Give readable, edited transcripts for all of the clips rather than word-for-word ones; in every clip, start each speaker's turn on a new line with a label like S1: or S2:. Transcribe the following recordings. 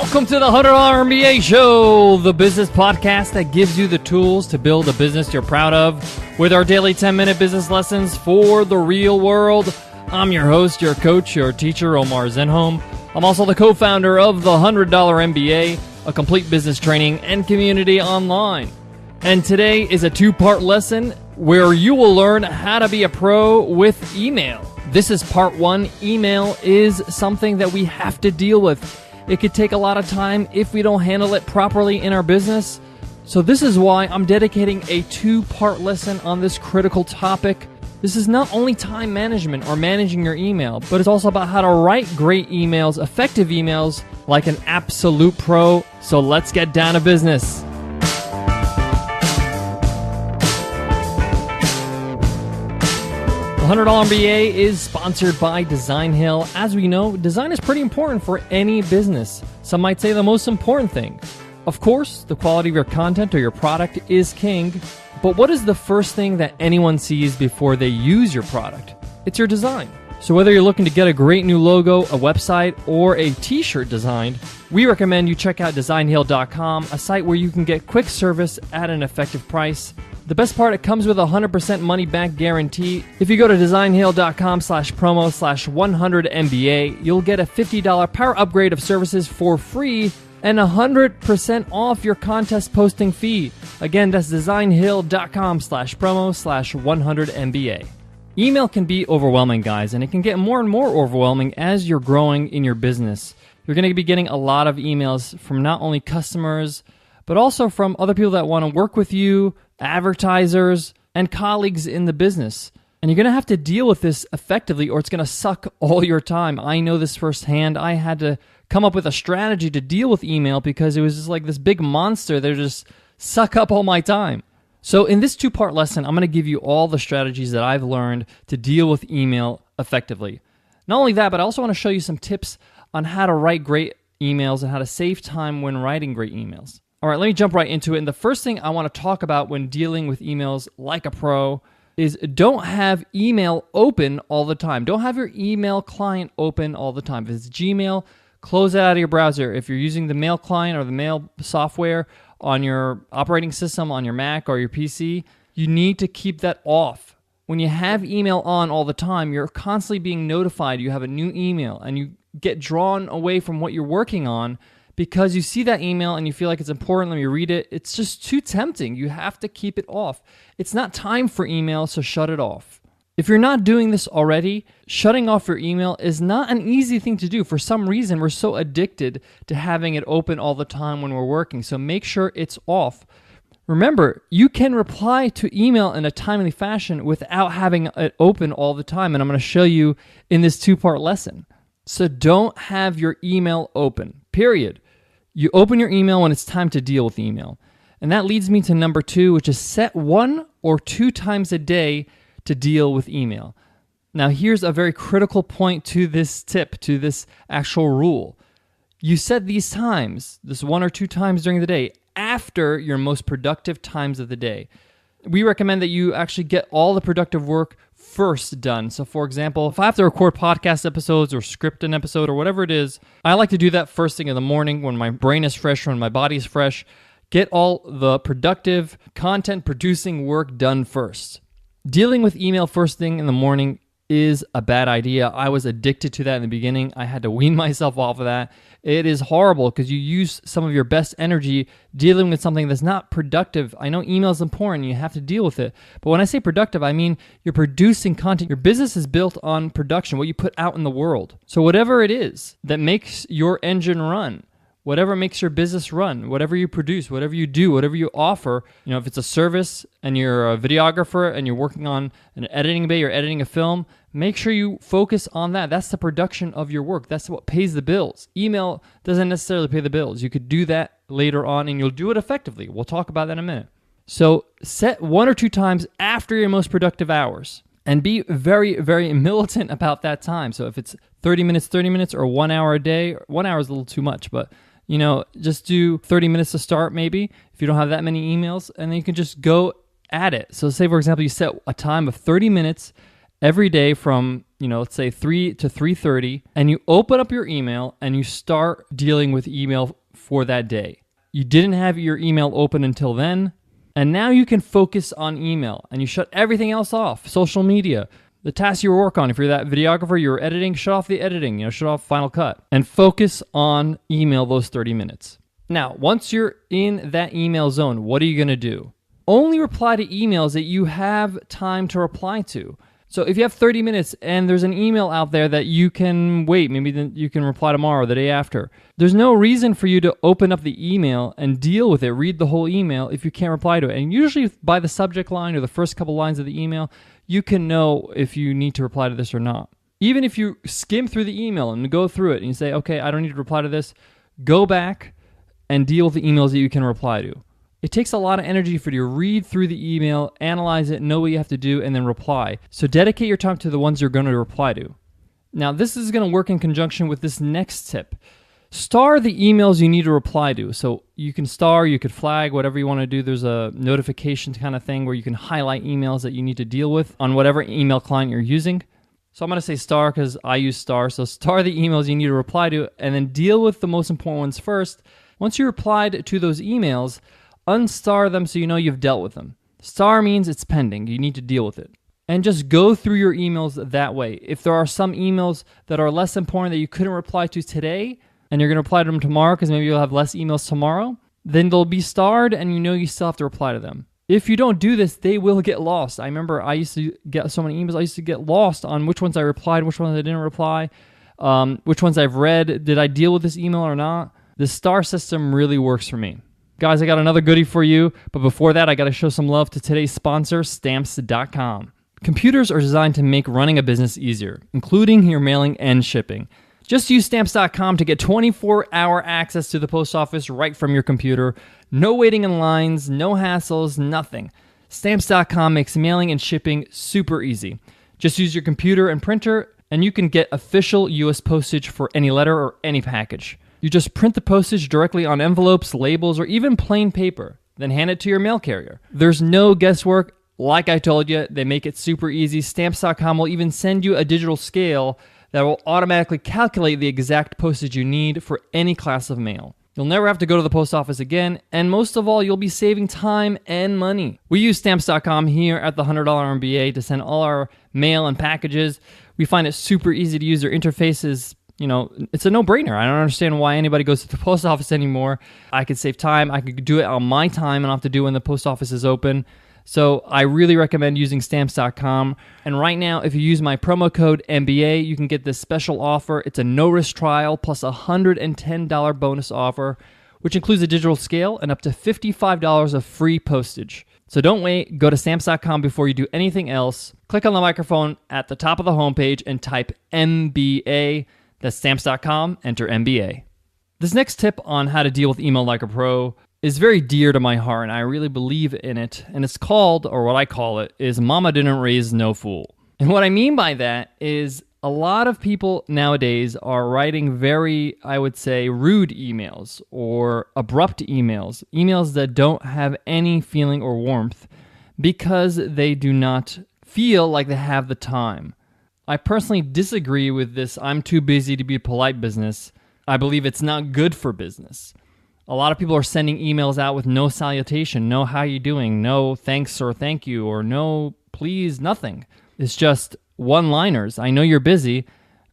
S1: Welcome to the $100 MBA Show, the business podcast that gives you the tools to build a business you're proud of with our daily 10-minute business lessons for the real world. I'm your host, your coach, your teacher, Omar Zenhom. I'm also the co-founder of the $100 MBA, a complete business training and community online. And today is a two-part lesson where you will learn how to be a pro with email. This is part one. Email is something that we have to deal with. It could take a lot of time if we don't handle it properly in our business. So this is why I'm dedicating a two-part lesson on this critical topic. This is not only time management or managing your email, but it's also about how to write great emails, effective emails, like an absolute pro. So let's get down to business. The $100 MBA is sponsored by Design Hill. As we know, design is pretty important for any business. Some might say the most important thing. Of course, the quality of your content or your product is king. But what is the first thing that anyone sees before they use your product? It's your design. So whether you're looking to get a great new logo, a website, or a t-shirt designed, we recommend you check out designhill.com, a site where you can get quick service at an effective price. The best part, it comes with a 100% money-back guarantee. If you go to designhill.com/promo/100MBA, you'll get a $50 power upgrade of services for free and 100% off your contest posting fee. Again, that's designhill.com/promo/100MBA. Email can be overwhelming, guys, and it can get more and more overwhelming as you're growing in your business. You're going to be getting a lot of emails from not only customers, but also from other people that want to work with you, advertisers, and colleagues in the business. And you're going to have to deal with this effectively or it's going to suck all your time. I know this firsthand. I had to come up with a strategy to deal with email because it was just like this big monster that just suck up all my time. So in this two-part lesson, I'm going to give you all the strategies that I've learned to deal with email effectively. Not only that, but I also want to show you some tips on how to write great emails and how to save time when writing great emails. All right, let me jump right into it. And the first thing I want to talk about when dealing with emails like a pro is don't have email open all the time. Don't have your email client open all the time. If it's Gmail, close it out of your browser. If you're using the mail client or the mail software on your operating system, on your Mac or your PC, you need to keep that off. When you have email on all the time, you're constantly being notified you have a new email and you get drawn away from what you're working on because you see that email and you feel like it's important, let me read it. It's just too tempting. You have to keep it off. It's not time for email, so shut it off. If you're not doing this already, shutting off your email is not an easy thing to do. For some reason, we're so addicted to having it open all the time when we're working, so make sure it's off. Remember, you can reply to email in a timely fashion without having it open all the time, and I'm going to show you in this two-part lesson. So don't have your email open, period. You open your email when it's time to deal with email. And that leads me to number two, which is set 1 or 2 times a day to deal with email. Now, here's a very critical point to this tip, to this actual rule. You set these times, this 1 or 2 times during the day, after your most productive times of the day. We recommend that you actually get all the productive work first done. So for example, if I have to record podcast episodes or script an episode or whatever it is, I like to do that first thing in the morning when my brain is fresh, when my body is fresh. Get all the productive content producing work done first. Dealing with email first thing in the morning is a bad idea. I was addicted to that in the beginning. I had to wean myself off of that. It is horrible because you use some of your best energy dealing with something that's not productive. I know email is important. You have to deal with it. But when I say productive, I mean you're producing content. Your business is built on production, what you put out in the world. So whatever it is that makes your engine run, whatever makes your business run, whatever you produce, whatever you do, whatever you offer, if it's a service and you're a videographer and you're working on an editing bay or editing a film, make sure you focus on that. That's the production of your work. That's what pays the bills. Email doesn't necessarily pay the bills. You could do that later on and you'll do it effectively. We'll talk about that in a minute. So set 1 or 2 times after your most productive hours. And be very, very militant about that time. So if it's 30 minutes, or 1 hour a day, 1 hour is a little too much, but just do 30 minutes to start maybe if you don't have that many emails, and then you can just go at it. So say, for example, you set a time of 30 minutes every day from let's say 3 to 3:30, and you open up your email and you start dealing with email for that day. You didn't have your email open until then, and now you can focus on email and you shut everything else off. Social media, the tasks you work on. If you're that videographer, you're editing, shut off the editing, shut off Final Cut, and focus on email those 30 minutes. Now, once you're in that email zone, what are you going to do? Only reply to emails that you have time to reply to. So if you have 30 minutes and there's an email out there that you can wait, maybe then you can reply tomorrow or the day after, there's no reason for you to open up the email and deal with it, read the whole email if you can't reply to it. And usually by the subject line or the first couple lines of the email, you can know if you need to reply to this or not. Even if you skim through the email and go through it and you say, okay, I don't need to reply to this, go back and deal with the emails that you can reply to. It takes a lot of energy for you to read through the email, analyze it, know what you have to do, and then reply. So dedicate your time to the ones you're going to reply to. Now, this is going to work in conjunction with this next tip. Star the emails you need to reply to. So you can star, you could flag, whatever you want to do. There's a notification kind of thing where you can highlight emails that you need to deal with on whatever email client you're using. So I'm going to say star because I use star. So star the emails you need to reply to and then deal with the most important ones first. Once you replied to those emails, unstar them so you know you've dealt with them. Star means it's pending. You need to deal with it. And just go through your emails that way. If there are some emails that are less important that you couldn't reply to today, and you're going to reply to them tomorrow because maybe you'll have less emails tomorrow, then they'll be starred and you know you still have to reply to them. If you don't do this, they will get lost. I remember I used to get so many emails. I used to get lost on which ones I replied, which ones I didn't reply, which ones I've read. Did I deal with this email or not? The star system really works for me. Guys, I got another goodie for you, but before that, I got to show some love to today's sponsor, Stamps.com. Computers are designed to make running a business easier, including your mailing and shipping. Just use Stamps.com to get 24-hour access to the post office right from your computer. No waiting in lines, no hassles, nothing. Stamps.com makes mailing and shipping super easy. Just use your computer and printer, and you can get official U.S. postage for any letter or any package. You just print the postage directly on envelopes, labels, or even plain paper, then hand it to your mail carrier. There's no guesswork. Like I told you, they make it super easy. Stamps.com will even send you a digital scale that will automatically calculate the exact postage you need for any class of mail. You'll never have to go to the post office again, and most of all, you'll be saving time and money. We use Stamps.com here at the $100 MBA to send all our mail and packages. We find it super easy to use. Their interface is it's a no-brainer. I don't understand why anybody goes to the post office anymore. I could save time. I could do it on my time and not have to do it when the post office is open. So I really recommend using Stamps.com. And right now, if you use my promo code MBA, you can get this special offer. It's a no-risk trial plus a $110 bonus offer, which includes a digital scale and up to $55 of free postage. So don't wait. Go to Stamps.com before you do anything else. Click on the microphone at the top of the homepage and type MBA. That's Stamps.com, enter MBA. This next tip on how to deal with email like a pro is very dear to my heart, and I really believe in it. And it's called, or what I call it, is Mama Didn't Raise No Fool. And what I mean by that is a lot of people nowadays are writing very, I would say, rude emails or abrupt emails, emails that don't have any feeling or warmth because they do not feel like they have the time. I personally disagree with this "I'm too busy to be polite" business. I believe it's not good for business. A lot of people are sending emails out with no salutation, no "how you doing," no "thanks" or "thank you," or no "please," nothing. It's just one-liners. I know you're busy,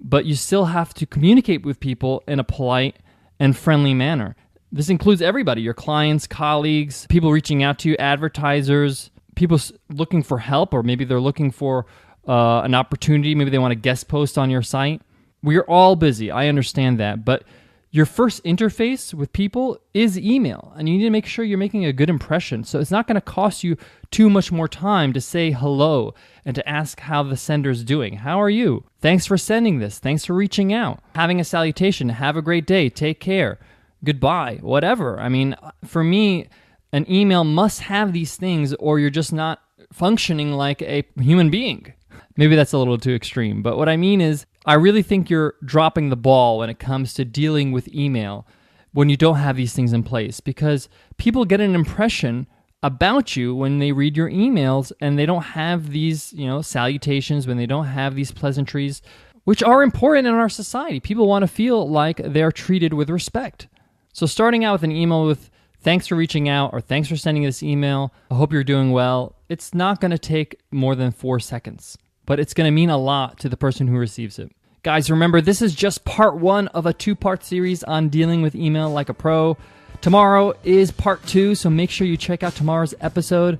S1: but you still have to communicate with people in a polite and friendly manner. This includes everybody, your clients, colleagues, people reaching out to you, advertisers, people looking for help, or maybe they're looking for an opportunity. Maybe they want a guest post on your site. We're all busy. I understand that. But your first interface with people is email, and you need to make sure you're making a good impression. So it's not going to cost you too much more time to say hello and to ask how the sender's doing. How are you? Thanks for sending this. Thanks for reaching out. Having a salutation. Have a great day. Take care. Goodbye. Whatever. I mean, for me, an email must have these things, or you're just not functioning like a human being. Maybe that's a little too extreme, but what I mean is I really think you're dropping the ball when it comes to dealing with email when you don't have these things in place, because people get an impression about you when they read your emails and they don't have these, salutations, when they don't have these pleasantries, which are important in our society. People want to feel like they're treated with respect. So starting out with an email with thanks for reaching out or thanks for sending this email, I hope you're doing well, it's not going to take more than 4 seconds, but it's going to mean a lot to the person who receives it. Guys, remember, this is just part 1 of a 2-part series on dealing with email like a pro. Tomorrow is part 2, so make sure you check out tomorrow's episode.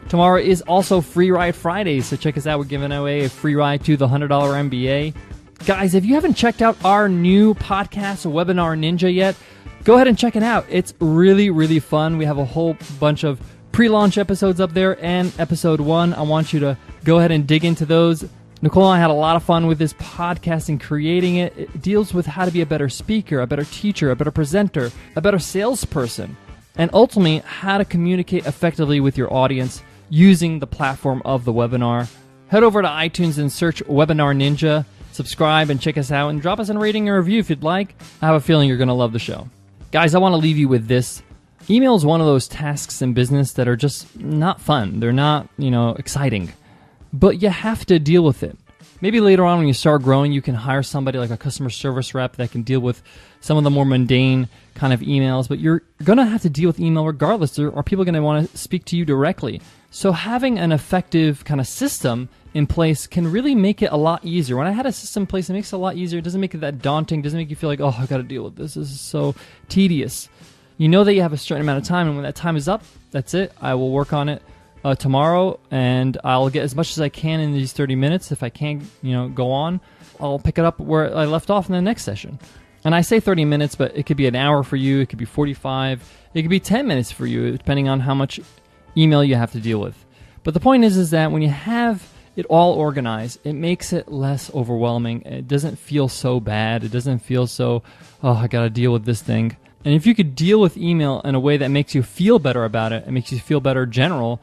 S1: Tomorrow is also Free Ride Friday, so check us out. We're giving away a free ride to the $100 MBA. Guys, if you haven't checked out our new podcast, Webinar Ninja, yet, go ahead and check it out. It's really, really fun. We have a whole bunch of pre-launch episodes up there, and episode 1. I want you to go ahead and dig into those. Nicole and I had a lot of fun with this podcast and creating it. It deals with how to be a better speaker, a better teacher, a better presenter, a better salesperson, and ultimately how to communicate effectively with your audience using the platform of the webinar. Head over to iTunes and search Webinar Ninja, subscribe and check us out, and drop us a rating and review if you'd like. I have a feeling you're going to love the show. Guys, I want to leave you with this. Email is one of those tasks in business that are just not fun. They're not, exciting. But you have to deal with it. Maybe later on when you start growing, you can hire somebody like a customer service rep that can deal with some of the more mundane kind of emails, but you're going to have to deal with email regardless. Are people going to want to speak to you directly? So having an effective kind of system in place can really make it a lot easier. When I had a system in place, it makes it a lot easier. It doesn't make it that daunting. It doesn't make you feel like, oh, I've got to deal with this. This is so tedious. You know that you have a certain amount of time, and when that time is up, that's it. I will work on it tomorrow, and I'll get as much as I can in these 30 minutes. If I can't, go on, I'll pick it up where I left off in the next session. And I say 30 minutes, but it could be an hour for you. It could be 45. It could be 10 minutes for you, depending on how much email you have to deal with. But the point is that when you have it all organized, it makes it less overwhelming. It doesn't feel so bad. It doesn't feel so, oh, I got to deal with this thing. And if you could deal with email in a way that makes you feel better about it, and makes you feel better general,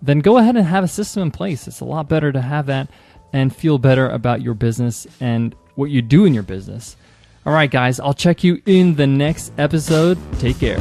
S1: then go ahead and have a system in place. It's a lot better to have that and feel better about your business and what you do in your business. All right, guys, I'll check you in the next episode. Take care.